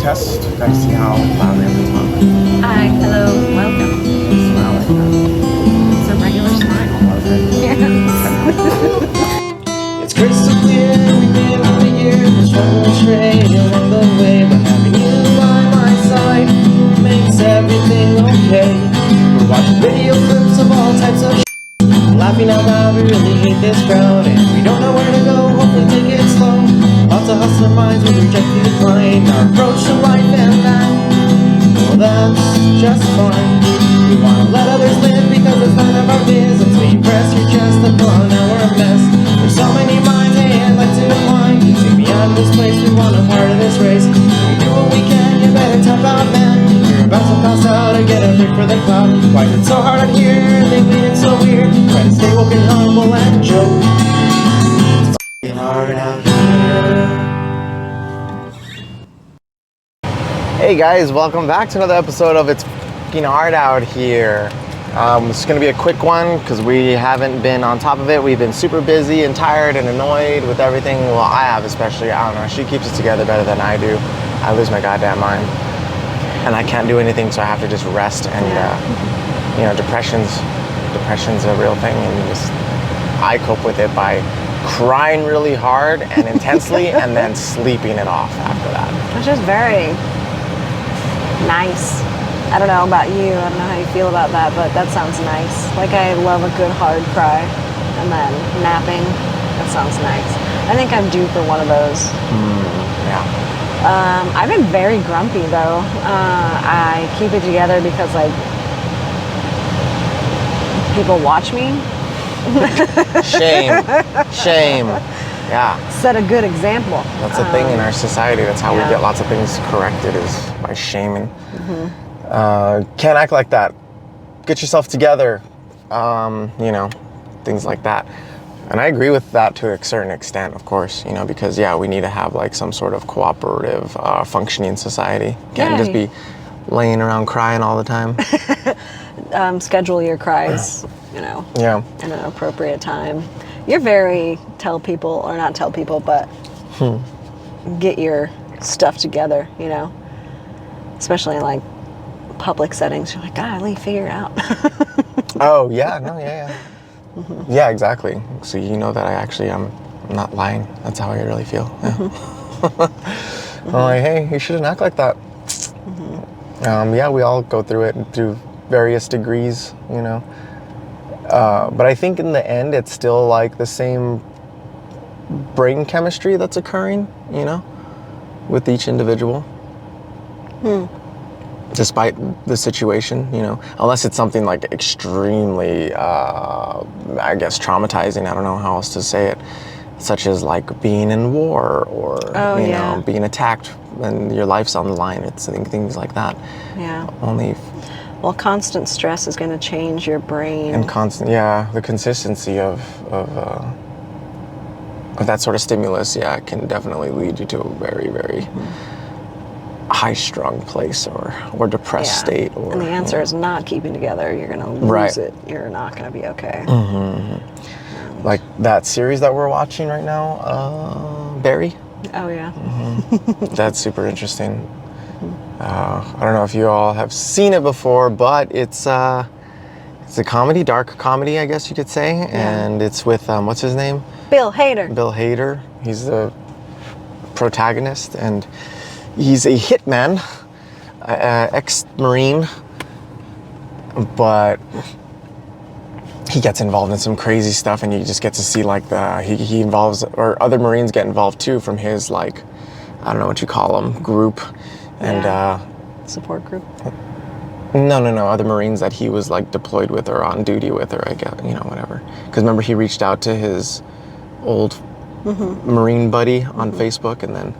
test. Gotta see how loudly I can talk. Hi, hello, welcome. Smile like that. It's a regular smile. It's crystal clear, we've been figured the struggle straight along the way, but having you by my side makes everything okay. We're watching video clips of all types of laughing out loud, we really hate this crowd, and we don't know where to go, hopefully take it slow. Lots of hustler minds will reject the decline, our approach to life and that, well that's just fine. We wanna let others live because it's none of our business. We press your chest upon our mess. There's so many minds, hey, I'd like to align. See beyond this place, we want a part of this race. We do what we can, you better tough out, man. You're about to pass out or get a pick for the cloud. Why is it so hard out here? They made it so weird. Try to stay woke and humble and joke. It's f***ing hard out here. Hey guys, welcome back to another episode of It's F***ing Hard Out Here. It's going to be a quick one because we haven't been on top of it. We've been super busy and tired and annoyed with everything. Well, I have especially. I don't know. She keeps it together better than I do. I lose my goddamn mind. And I can't do anything, so I have to just rest. And, depression's a real thing. And I cope with it by crying really hard and intensely and then sleeping it off after that. Which is very nice. I don't know about you, I don't know how you feel about that, but that sounds nice. Like, I love a good hard cry, and then napping, that sounds nice. I think I'm due for one of those. Yeah. I've been very grumpy though. I keep it together because like people watch me. Shame. Yeah. Set a good example. That's a thing in our society. That's how we get lots of things corrected, is by shaming. Can't act like that. Get yourself together. Things like that. And I agree with that to a certain extent, of course, because, we need to have like some sort of cooperative, functioning society. Can't just be laying around crying all the time. Schedule your cries, in an appropriate time. You're very but get your stuff together, especially in like public settings. You're like, golly, figure it out. Oh, yeah, Yeah, exactly. So you know that I'm not lying. That's how I really feel. Yeah. I'm like, hey, you shouldn't act like that. We all go through it through various degrees, But I think in the end, it's still like the same brain chemistry that's occurring, with each individual. Despite the situation, unless it's something like extremely, traumatizing. I don't know how else to say it, such as like being in war or, being attacked and your life's on the line. It's things like that. Yeah. Well, constant stress is going to change your brain. And the consistency of that sort of stimulus, can definitely lead you to a very, very high-strung place or depressed state. And the answer is not keeping together. You're going to lose it. You're not going to be okay. Like that series that we're watching right now, Barry. Oh, yeah. That's super interesting. I don't know if you all have seen it before, but it's a comedy, dark comedy, I guess you could say. Yeah. And it's with, what's his name? Bill Hader. Bill Hader. He's the protagonist, and he's a hitman, ex-Marine, but he gets involved in some crazy stuff, and you just get to see like he involves, or other Marines get involved too from his like, I don't know what you call them, group. And support group? No, other Marines that he was like deployed with or on duty with, or I guess, whatever. Because remember, he reached out to his old Marine buddy on Facebook, and then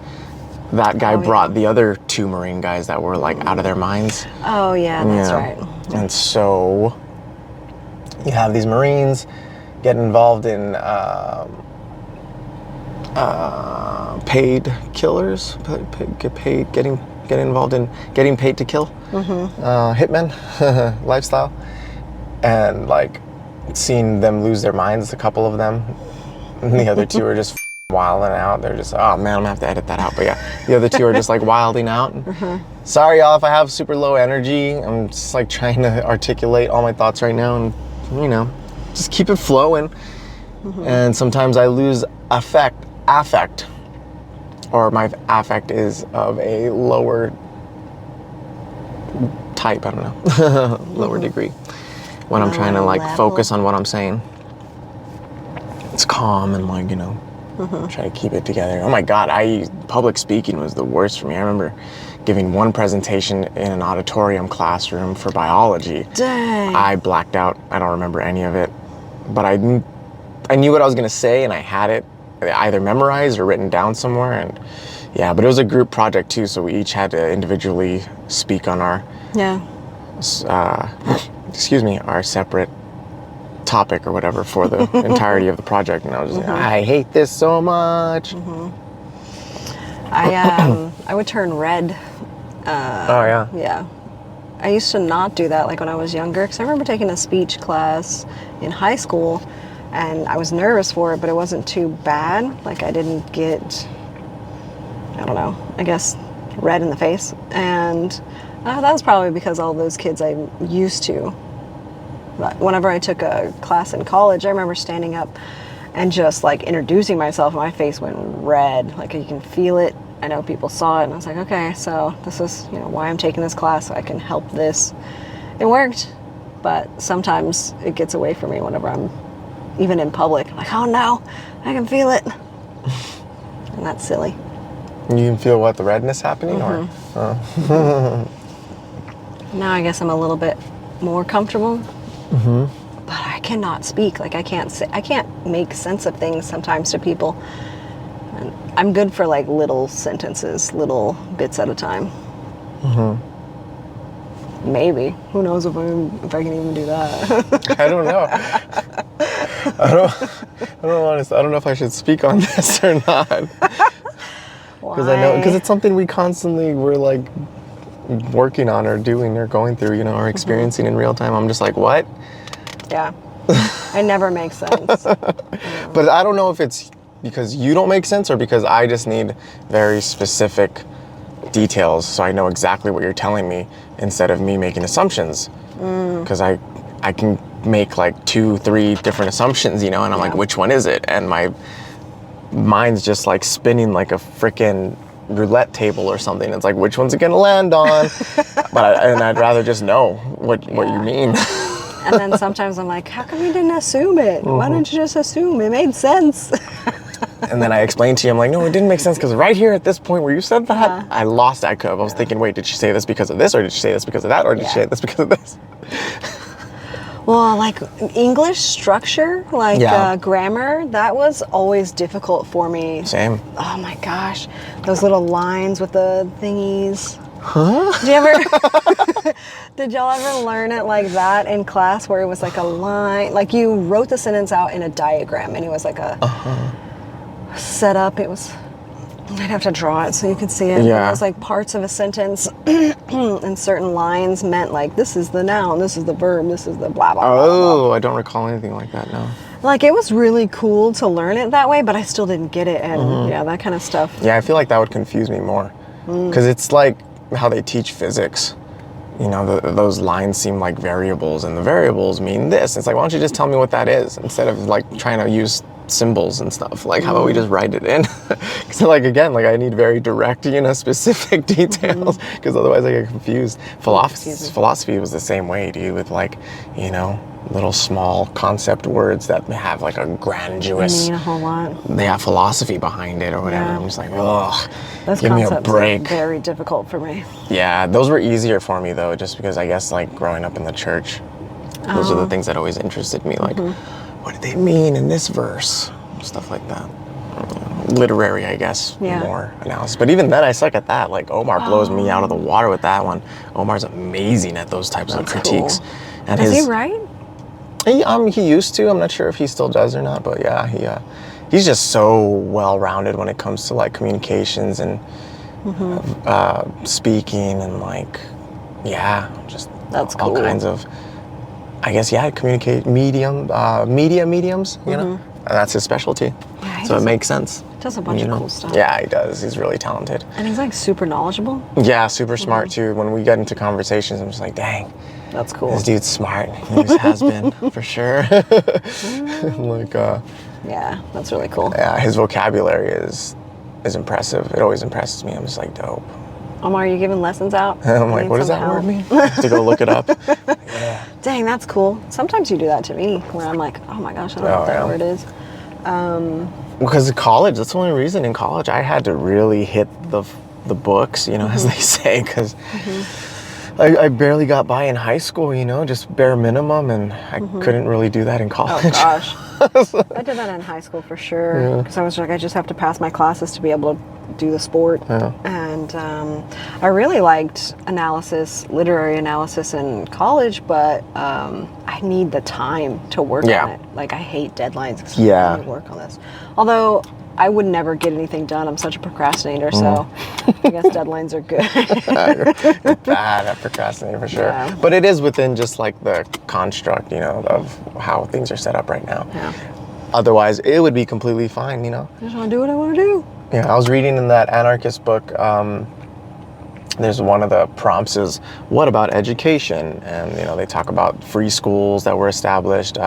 that guy brought the other two Marine guys that were like out of their minds. Oh yeah, that's right. And so you have these Marines get involved in paid killers, get involved in getting paid to kill, hitmen lifestyle, and like seeing them lose their minds, a couple of them, and the other two are just wilding out. They're just, oh man, I'm gonna have to edit that out. But yeah, the other two are just like wilding out. Sorry y'all if I have super low energy. I'm just like trying to articulate all my thoughts right now and, you know, just keep it flowing. And sometimes I lose affect, or my affect is of a lower type, I don't know, lower degree when I'm trying to like focus on what I'm saying. It's calm and like, you know, try to keep it together. Oh my God, public speaking was the worst for me. I remember giving one presentation in an auditorium classroom for biology. Dang. I blacked out. I don't remember any of it, but I knew what I was gonna say and I had it either memorized or written down somewhere. And yeah, but it was a group project too, so we each had to individually speak on our our separate topic or whatever for the entirety of the project. And I was just like, I hate this so much. I would turn red. Oh yeah. Yeah. I used to not do that like when I was younger, because I remember taking a speech class in high school and I was nervous for it, but it wasn't too bad. Like I didn't get, I don't know, I guess red in the face. And that was probably because all those kids I used to. But whenever I took a class in college, I remember standing up and just like introducing myself, my face went red. Like you can feel it. I know people saw it and I was like, okay, so this is, you know, why I'm taking this class, so I can help this. It worked, but sometimes it gets away from me whenever I'm even in public. I'm like, oh no, I can feel it. And that's silly. You can feel what, the redness happening or? Now I guess I'm a little bit more comfortable. But I cannot speak. Like I can't make sense of things sometimes to people. And I'm good for like little sentences, little bits at a time. Maybe. Who knows if I can even do that? I don't know. I don't know if I should speak on this or not. Because it's something we're like working on or doing or going through, you know, or experiencing in real time. I'm just like, what? Yeah. It never makes sense. But I don't know if it's because you don't make sense or because I just need very specific details so I know exactly what you're telling me instead of me making assumptions. Because I can make like 2-3 different assumptions, you know, and I'm like, which one is it? And my mind's just like spinning like a freaking roulette table or something. It's like, which one's it gonna land on? I'd rather just know what you mean. And then sometimes I'm like, how come you didn't assume it? Why didn't you just assume? It made sense. And then I explained to you, I'm like, no, it didn't make sense because right here at this point where you said that, I lost that curve. I was thinking, wait, did she say this because of this, or did she say this because of that, or did she say this because of this? Well, like English structure, like grammar, that was always difficult for me. Same. Oh my gosh, those little lines with the thingies. Huh? Did y'all ever learn it like that in class where it was like a line, like you wrote the sentence out in a diagram and it was like a setup. It was, I'd have to draw it so you could see it. Yeah. It was like parts of a sentence and certain lines meant like, this is the noun, this is the verb, this is the blah, blah, blah. Oh, I don't recall anything like that, no. Like it was really cool to learn it that way, but I still didn't get it. And yeah, that kind of stuff. Yeah, I feel like that would confuse me more. Because it's like how they teach physics. You know, those lines seem like variables, and the variables mean this. It's like, why don't you just tell me what that is instead of like trying to use symbols and stuff? Like, how about we just write it in? Because like, again, like I need very direct, you know, specific details, because otherwise I get confused. Philosophy was the same way, dude, with like, you know, little small concept words that have like a grandiose, mean a whole lot. They have philosophy behind it or whatever. Yeah. I'm just like, ugh, Those give me a concepts break. are very difficult for me. Yeah, those were easier for me though, just because I guess like growing up in the church, those are the things that always interested me. Like, what did they mean in this verse? Stuff like that. Literary, I guess, more analysis. But even then, I suck at that. Like Omar blows me out of the water with that one. Omar's amazing at those types of critiques. Cool. And Is he right? He used to. I'm not sure if he still does or not. But yeah, he's just so well-rounded when it comes to like communications and speaking and like, just That's all cool. kinds of, I guess, communicate mediums, you know, and that's his specialty. Yeah, So it makes sense. Does a bunch of cool stuff. Yeah, he does. He's really talented. And he's like super knowledgeable. Yeah, super smart too. When we get into conversations, I'm just like, dang, That's cool. this dude's smart. He always has been, for sure. Like, Yeah, that's really cool. yeah, his vocabulary is impressive. It always impresses me. I'm just like, dope. Omar, are you giving lessons out? I'm like, Need what does some that word help? mean? To go look it up. Dang, that's cool. Sometimes you do that to me, where I'm like, oh my gosh, I don't know what that word is. Because in college, that's the only reason in college I had to really hit the books, as they say, because I barely got by in high school, just bare minimum, and I couldn't really do that in college. Oh gosh. I did that in high school for sure, because I was like, I just have to pass my classes to be able to do the sport. Yeah. And I really liked literary analysis in college, but I need the time to work on it. Like, I hate deadlines because I need to work on this. Although I would never get anything done. I'm such a procrastinator, so I guess deadlines are good. You're bad at procrastinating for sure. Yeah. But it is within just like the construct, of how things are set up right now. Yeah. Otherwise, it would be completely fine, I just want to do what I want to do. Yeah, I was reading in that anarchist book, there's one of the prompts is, what about education? And, they talk about free schools that were established.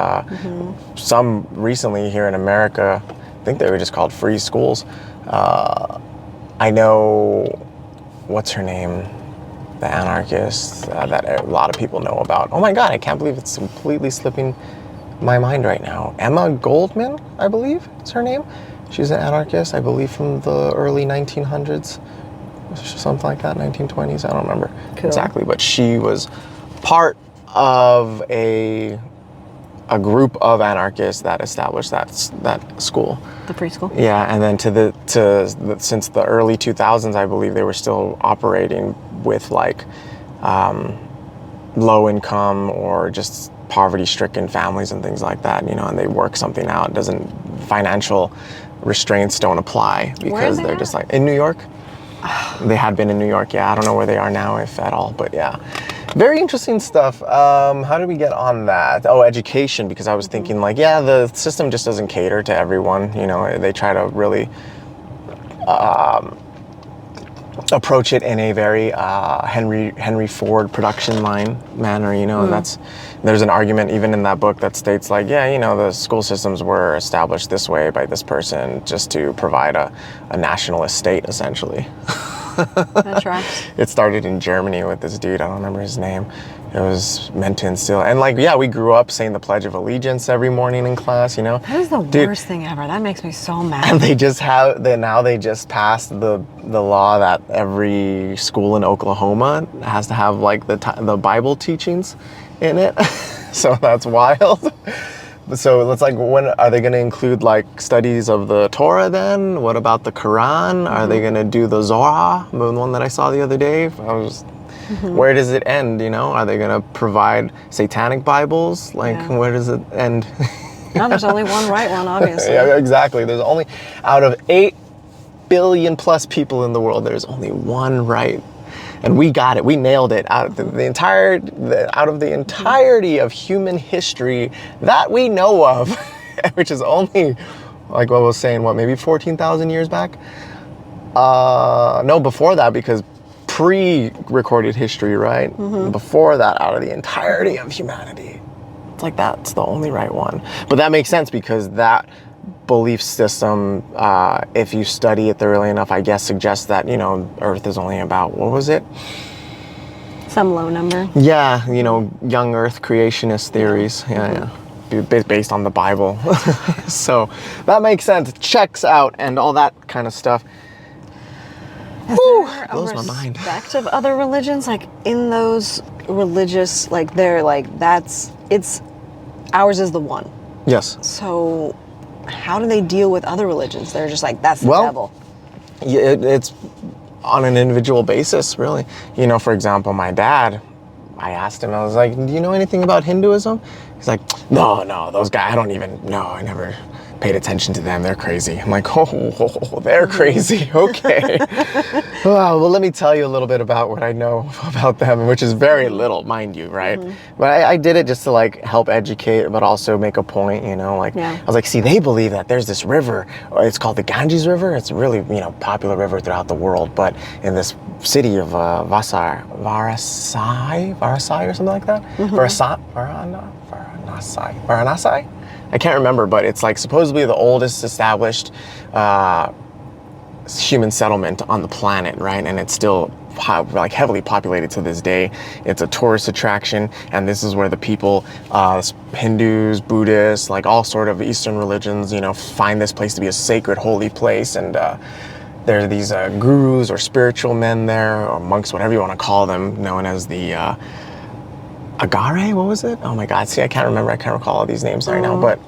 Some recently here in America, I think they were just called free schools. I know, what's her name? The anarchist that a lot of people know about. Oh my God, I can't believe it's completely slipping my mind right now. Emma Goldman, I believe is her name. She's an anarchist, I believe, from the early 1900s, something like that, 1920s. I don't remember exactly, but she was part of a group of anarchists that established that school. The free school? Yeah, and then since the early 2000s, I believe they were still operating with like low income or just poverty-stricken families and things like that, and they work something out. Financial restraints don't apply because they're just like in New York. They had been in New York, yeah. I don't know where they are now, if at all, but yeah. Very interesting stuff. How did we get on that? Oh, education, because I was thinking like, yeah, the system just doesn't cater to everyone. They try to really approach it in a very Henry Ford production line manner, and there's an argument even in that book that states like, yeah, the school systems were established this way by this person just to provide a nationalist state, essentially. That's right. It started in Germany with this dude, I don't remember his name. It was meant to instill, and like, yeah, we grew up saying the Pledge of Allegiance every morning in class, That is the worst thing ever. That makes me so mad. And they just passed the law that every school in Oklahoma has to have like the Bible teachings in it. So that's wild. So it's like, when are they going to include like studies of the Torah then? What about the Quran? Are they going to do the Zohar, the one that I saw the other day? Where does it end, Are they going to provide satanic Bibles? Like, where does it end? No, there's only one right one, obviously. Yeah, exactly. There's only, out of 8 billion plus people in the world, there's only one right. And we got it. We nailed it. Out of the entirety of human history that we know of, which is only, like what I was saying, maybe 14,000 years back? No, before that, because pre-recorded history, right? Before that, out of the entirety of humanity, it's like that's the only right one. But that makes sense because that belief system, if you study it thoroughly enough, I guess suggests that, Earth is only about, what was it? Some low number. Yeah, young Earth creationist theories. Yeah. Based on the Bible. So that makes sense. Checks out and all that kind of stuff. Is there a blows my mind. respect of other religions? Like, in those religious, like, they're like, ours is the one. Yes. So how do they deal with other religions? They're just like, that's the devil. Yeah, it's on an individual basis, really. For example, my dad, I asked him, I was like, do you know anything about Hinduism? He's like, no, those guys, I don't even know. I never paid attention to them. They're crazy. I'm like, oh, they're crazy. Okay. Well, let me tell you a little bit about what I know about them, which is very little, mind you, right? But I did it just to like help educate, but also make a point, you know, like I was like, see, they believe that there's this river, or it's called the Ganges River. It's a really, you know, popular river throughout the world, but in this city of Varasai or something like that. Varanasi? I can't remember, but it's like supposedly the oldest established human settlement on the planet, right? And it's still like heavily populated to this day. It's a tourist attraction, and this is where the people, Hindus, Buddhists, like all sort of Eastern religions, you know, find this place to be a sacred, holy place. And there are these gurus or spiritual men there, or monks, whatever you want to call them, known as the Agare, what was it? Oh my God, see, I can't remember, I can't recall all these names right now, but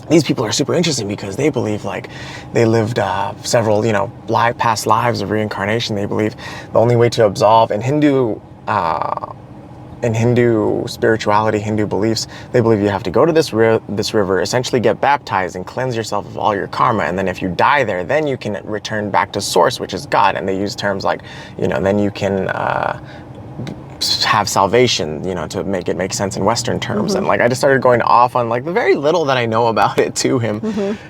these people are super interesting because they believe like they lived several, you know, past lives of reincarnation. They believe the only way to absolve in Hindu spirituality, Hindu beliefs, they believe you have to go to this river, essentially get baptized and cleanse yourself of all your karma. And then if you die there, then you can return back to source, which is God. And they use terms like, you know, then you can have salvation, you know, to make it make sense in Western terms. And like I just started going off on like the very little that I know about it to him.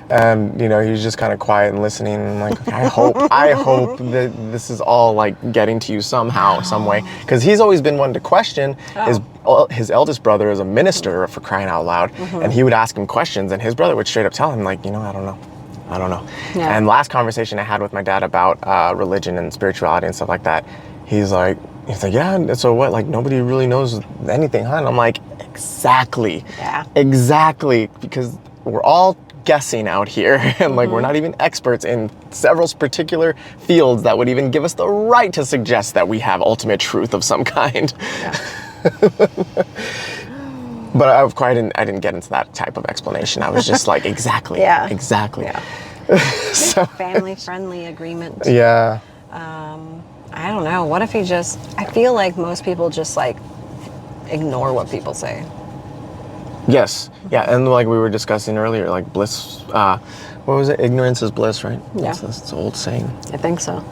And you know, he was just kind of quiet and listening. And like, okay, I hope that this is all like getting to you somehow, some way, because he's always been one to question. His eldest brother is a minister, for crying out loud, and he would ask him questions, and his brother would straight up tell him like, you know, I don't know. And last conversation I had with my dad about religion and spirituality and stuff like that, he's like, yeah, so what? Like, nobody really knows anything, huh? And I'm like, exactly. Yeah. Exactly. Because we're all guessing out here. And, like, we're not even experts in several particular fields that would even give us the right to suggest that we have ultimate truth of some kind. Yeah. But I didn't get into that type of explanation. I was just like, exactly. Yeah. Exactly. Yeah. So, family-friendly agreement. Yeah. I don't know. What if he just... I feel like most people just, like, ignore what people say. Yes. Yeah, and like we were discussing earlier, like bliss... what was it? Ignorance is bliss, right? Yeah. That's an old saying. I think so.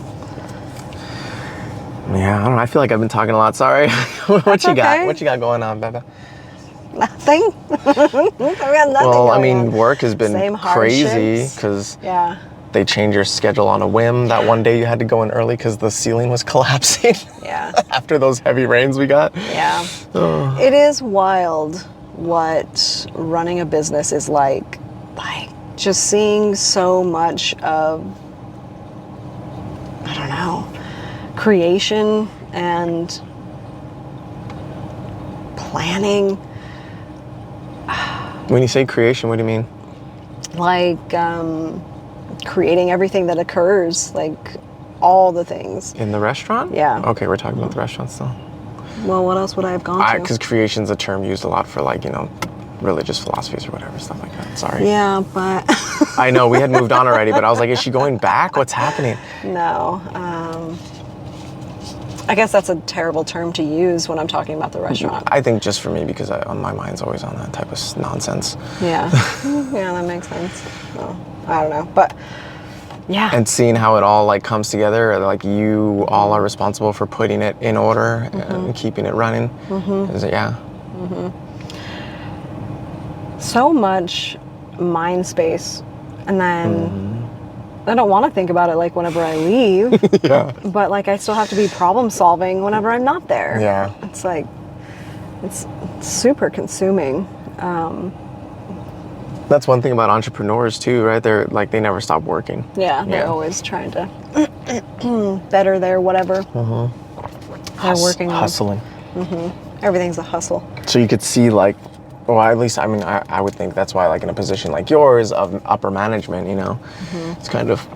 Yeah, I don't know. I feel like I've been talking a lot. Sorry. What you got? What you got going on, Beba? Nothing. I've got nothing. Well, I mean, work has been crazy because... Yeah. They changed your schedule on a whim. That one day you had to go in early because the ceiling was collapsing. Yeah. After those heavy rains we got. Yeah. It is wild what running a business is like. Like, just seeing so much of, I don't know, creation and planning. When you say creation, what do you mean? Like, creating everything that occurs, like all the things. In the restaurant? Yeah. Okay, we're talking about the restaurant still. Well, what else would I have gone to? Because creation's a term used a lot for, like, you know, religious philosophies or whatever, stuff like that. Sorry. Yeah, but... I know, we had moved on already, but I was like, is she going back? What's happening? No. I guess that's a terrible term to use when I'm talking about the restaurant. I think just for me, because my mind's always on that type of nonsense. Yeah. Yeah, that makes sense. No, I don't know, but yeah. And seeing how it all like comes together, like you all are responsible for putting it in order and keeping it running. Is it? Yeah. So much mind space, and then I don't want to think about it like whenever I leave. Yeah. But like I still have to be problem solving whenever I'm not there. Yeah. It's like it's super consuming. That's one thing about entrepreneurs too, right? They're like, they never stop working. Yeah, they're always trying to better their whatever they're working on. Hustling. Everything's a hustle. So you could see like, well, at least, I mean, I would think that's why, like in a position like yours of upper management, you know, it's kind of,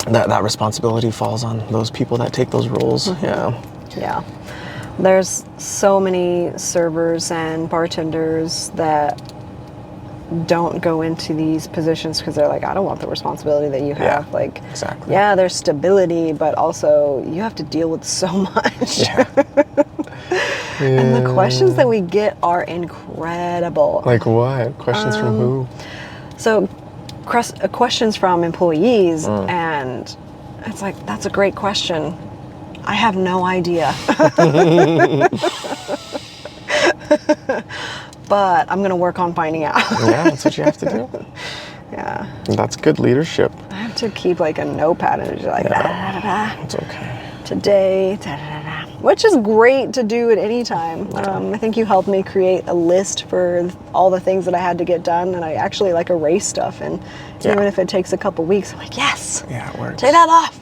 that responsibility falls on those people that take those roles. Yeah. Yeah. There's so many servers and bartenders that don't go into these positions because they're like, I don't want the responsibility that you have. Yeah, like, exactly. Yeah, there's stability, but also you have to deal with so much. Yeah. And the questions that we get are incredible. Like what? Questions from who? So questions from employees, and it's like, that's a great question. I have no idea. But I'm going to work on finding out. Yeah, that's what you have to do. Yeah. That's good leadership. I have to keep like a notepad and just like, It's okay. today, which is great to do at any time. I think you helped me create a list for all the things that I had to get done, and I actually like erase stuff, and even if it takes a couple weeks, I'm like, yes, Yeah, it works. take that off.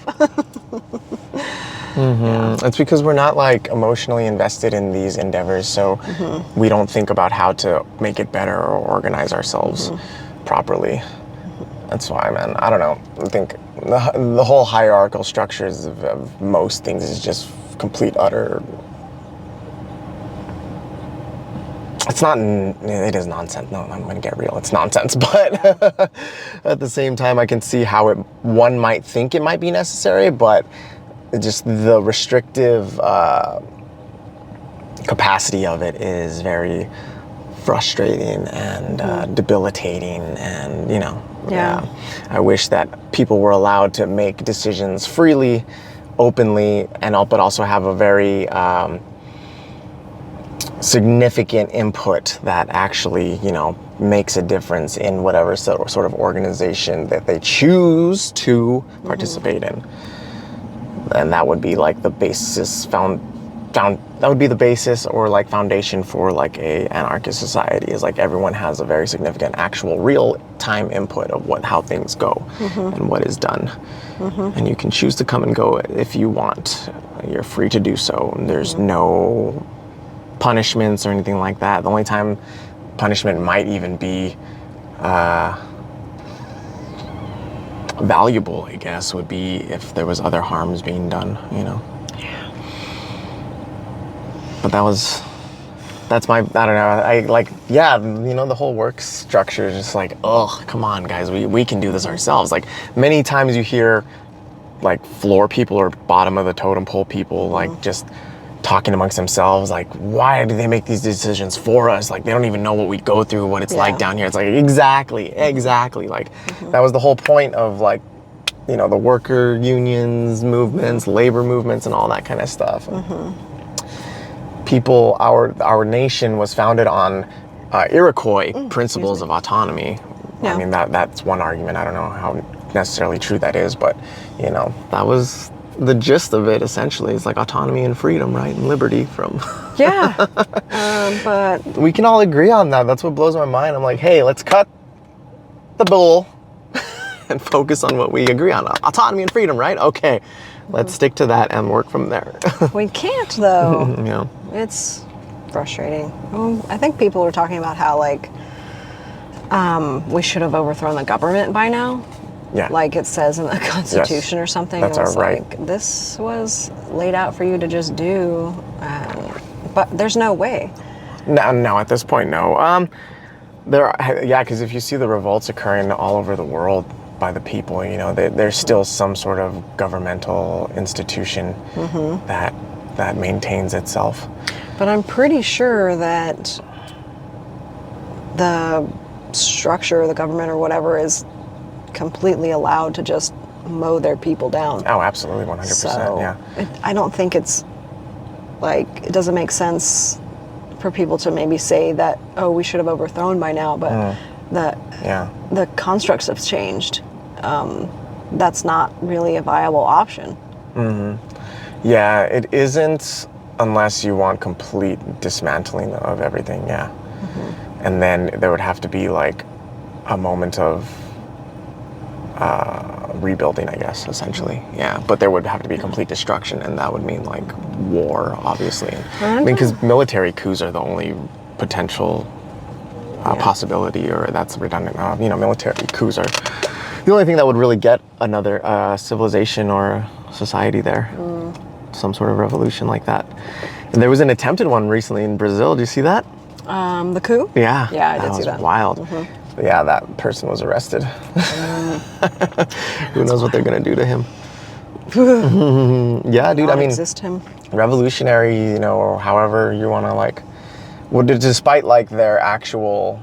It's because we're not like emotionally invested in these endeavors, so we don't think about how to make it better or organize ourselves properly. That's why, man, I don't know. I think the whole hierarchical structures of most things is just complete, utter. It's not, it is nonsense. No, I'm gonna get real. It's nonsense, but at the same time, I can see how one might think it might be necessary, but just the restrictive capacity of it is very frustrating and debilitating, and I wish that people were allowed to make decisions freely, openly, but also have a very significant input that actually makes a difference in whatever sort of organization that they choose to participate in. And that would be like the basis that would be the basis or like foundation for like a anarchist society, is like everyone has a very significant actual real time input of how things go and what is done. And you can choose to come and go if you want. You're free to do so. And there's no punishments or anything like that. The only time punishment might even be valuable, I guess, would be if there was other harms being done, Yeah. But that's my, I don't know, the whole work structure is just like, oh, come on, guys, we can do this ourselves. Like, many times you hear, like, floor people or bottom of the totem pole people, like, just talking amongst themselves, like, why do they make these decisions for us? Like, they don't even know what we go through, what it's like down here. It's like, exactly. Like, that was the whole point of, like, the worker unions, movements, labor movements, and all that kind of stuff. People, our nation was founded on Iroquois principles of autonomy. Yeah. I mean, that's one argument. I don't know how necessarily true that is, but, that was the gist of it, essentially. It's like autonomy and freedom, right? And liberty from... Yeah. But... We can all agree on that. That's what blows my mind. I'm like, hey, let's cut the bull and focus on what we agree on. Autonomy and freedom, right? Okay. Let's stick to that and work from there. We can't, though. Yeah. It's frustrating. I think people are talking about how, like, we should have overthrown the government by now. Yeah. Like it says in the Constitution or something. That's our right. Like, this was laid out for you to just do, but there's no way. No, at this point, no. Because if you see the revolts occurring all over the world by the people, there's still some sort of governmental institution that maintains itself. But I'm pretty sure that the structure of the government or whatever is completely allowed to just mow their people down. Oh, absolutely, 100%. So yeah. I don't think it's like, it doesn't make sense for people to maybe say that, oh, we should have overthrown by now, but the constructs have changed. That's not really a viable option. Yeah, it isn't, unless you want complete dismantling of everything. Yeah. And then there would have to be like a moment of rebuilding, I guess, essentially. Yeah, but there would have to be complete destruction, and that would mean like war, obviously. I mean, because military coups are the only potential possibility, or that's redundant. Military coups are the only thing that would really get another civilization or society there. Some sort of revolution like that. And there was an attempted one recently in Brazil. Did you see that? The coup? Yeah. Yeah, I did see that. That was wild. But yeah, that person was arrested. Who knows what they're gonna do to him? Yeah, dude. I mean, him. Revolutionary, or however you want to like. Despite like their actual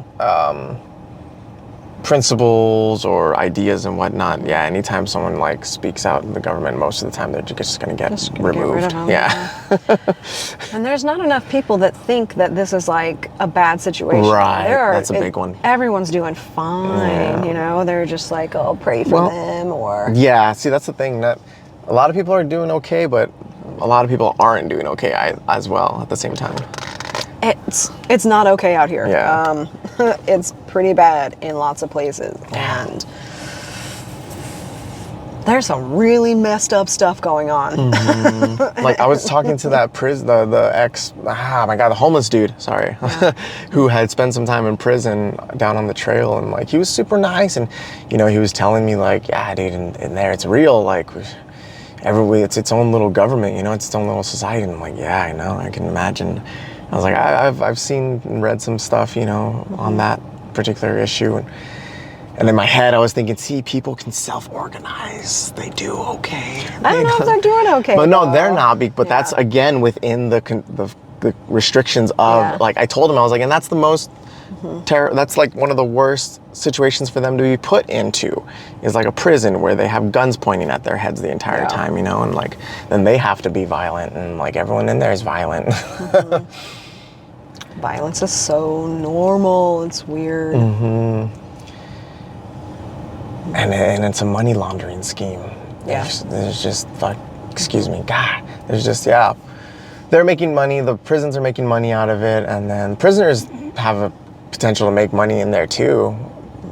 principles or ideas and whatnot, yeah, anytime someone like speaks out in the government, most of the time they're just going to get Just gonna get rid removed. of 'em, Yeah. And there's not enough people that think that this is like a bad situation. Right, that's a big one. Everyone's doing fine, Yeah. you know. They're just like, oh, pray for Well, them, or Yeah, see, that's the thing. That a lot of people are doing okay, but a lot of people aren't doing okay as well at the same time. it's not okay out here. Yeah. It's pretty bad in lots of places, and there's some really messed up stuff going on. Like I was talking to that the homeless dude, sorry, who had spent some time in prison down on the trail, and like he was super nice, and you know he was telling me like, yeah, dude, in there it's real, like everywhere it's its own little government, you know, it's its own little society. And I'm like, yeah, I know, I can imagine. I was like, I've seen and read some stuff, you know, on that particular issue. And in my head, I was thinking, see, people can self-organize. They do okay. I don't know if they're doing okay. But no, though. they're not. But that's, Yeah. again, within the restrictions of, Yeah. like, I told him, I was like, and that's the most, that's like one of the worst situations for them to be put into, is like a prison where they have guns pointing at their heads the entire Yeah. time, you know, and like, then they have to be violent, and like everyone in there is violent. Violence is so normal. It's weird. And it's a money laundering scheme. Yeah. There's just, excuse me, God, there's just, yeah. They're making money, the prisons are making money out of it, and then prisoners have a potential to make money in there too.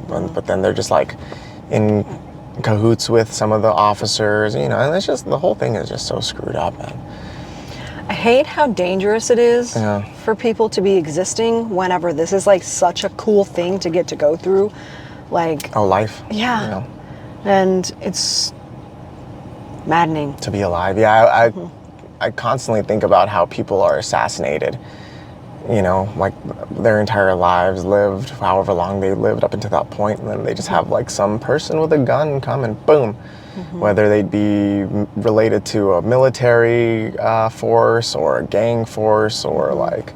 But then they're just like in cahoots with some of the officers, you know, and it's just, the whole thing is just so screwed up, man. I hate how dangerous it is Yeah. for people to be existing whenever this is like such a cool thing to get to go through. Like, Oh, life. Yeah. You know, and it's maddening. to be alive. Yeah, I constantly think about how people are assassinated. You know, like their entire lives lived, however long they lived up until that point, and then they just have like some person with a gun come and boom. Whether they'd be related to a military force or a gang force or like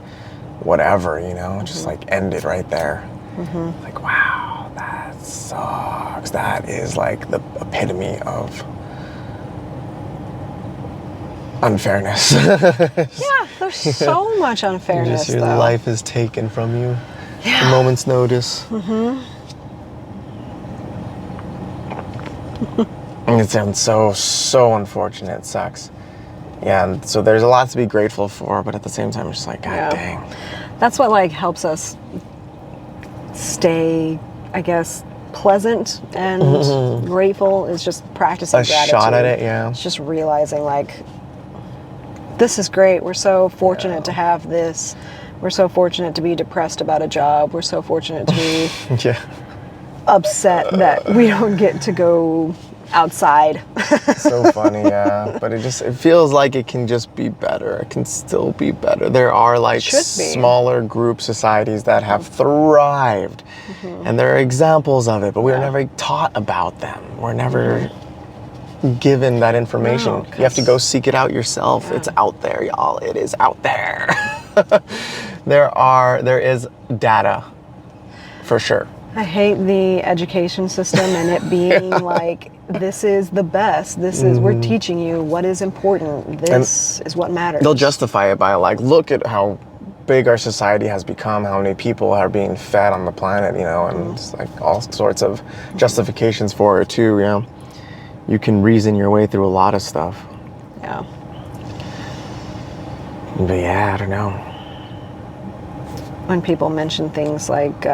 whatever, you know, just like ended right there. Like, wow, that sucks. That is like the epitome of unfairness. Yeah, there's so much unfairness, Just your though. life is taken from you at a moment's notice. And it sounds so unfortunate. It sucks. Yeah, and so there's a lot to be grateful for, but at the same time, it's just like, God Yeah. dang. That's what like helps us stay, I guess, pleasant and grateful, is just practicing A gratitude. shot at it, yeah. It's just realizing like, this is great. We're so fortunate to have this. We're so fortunate to be depressed about a job. We're so fortunate to be Yeah. upset that we don't get to go outside. So funny, yeah. But it feels like it can just be better. It can still be better. There are like Should be. smaller group societies that have thrived, and there are examples of it, but we were never taught about them. We're never given that information. No, You have to 'cause- go seek it out yourself. Yeah. It's out there, y'all. It is out there. There is data, for sure. I hate the education system and it being like, this is the best. This is, we're teaching you what is important. This is what matters. They'll justify it by like, look at how big our society has become, how many people are being fed on the planet, you know, and it's like all sorts of justifications for it too, you know. You can reason your way through a lot of stuff. Yeah. But yeah, I don't know. When people mention things like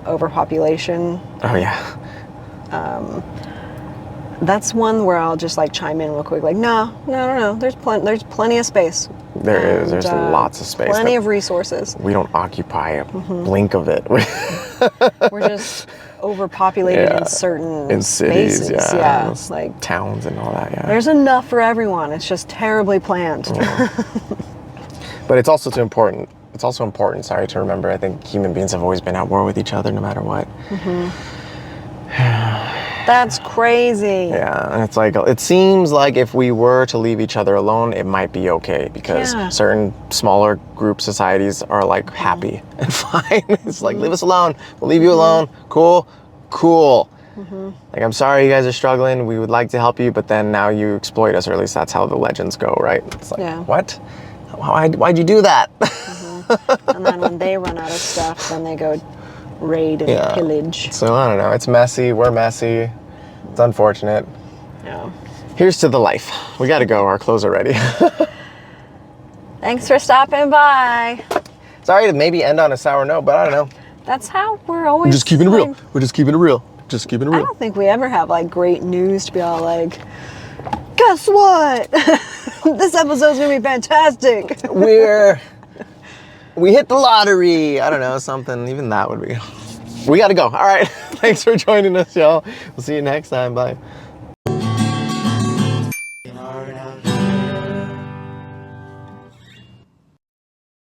overpopulation, Oh yeah. that's one where I'll just like chime in real quick, like, no. There's plenty of space. There's And, lots of space. Plenty that of resources. we don't occupy a blink of it. We're just overpopulated Yeah. in certain In cities, spaces. yeah. It's like, Towns and all that, yeah. there's enough for everyone. It's just terribly planned. But it's also important. It's also important, sorry, to remember. I think human beings have always been at war with each other, no matter what. That's crazy. Yeah, and it's like, it seems like if we were to leave each other alone, it might be okay, because Yeah. certain smaller group societies are like happy and fine. It's like, leave us alone. We'll leave you alone. Cool. cool. Like, I'm sorry you guys are struggling. We would like to help you, but then now you exploit us, or at least that's how the legends go, right? It's like, Yeah. what? Why'd you do that? And then when they run out of stuff, then they go raid and Yeah. pillage. So I don't know. It's messy. We're messy. It's unfortunate. Yeah. Here's to the life. We got to go. Our clothes are ready. Thanks for stopping by. Sorry to maybe end on a sour note, but I don't know. That's how we're always. Just keeping it real. like, We're just keeping it real. Just keeping it I real. don't think we ever have like great news to be all like, guess what? This episode's gonna be fantastic. We hit the lottery. I don't know, something. Even that would be. We got to go. All right. Thanks for joining us, y'all. We'll see you next time. Bye.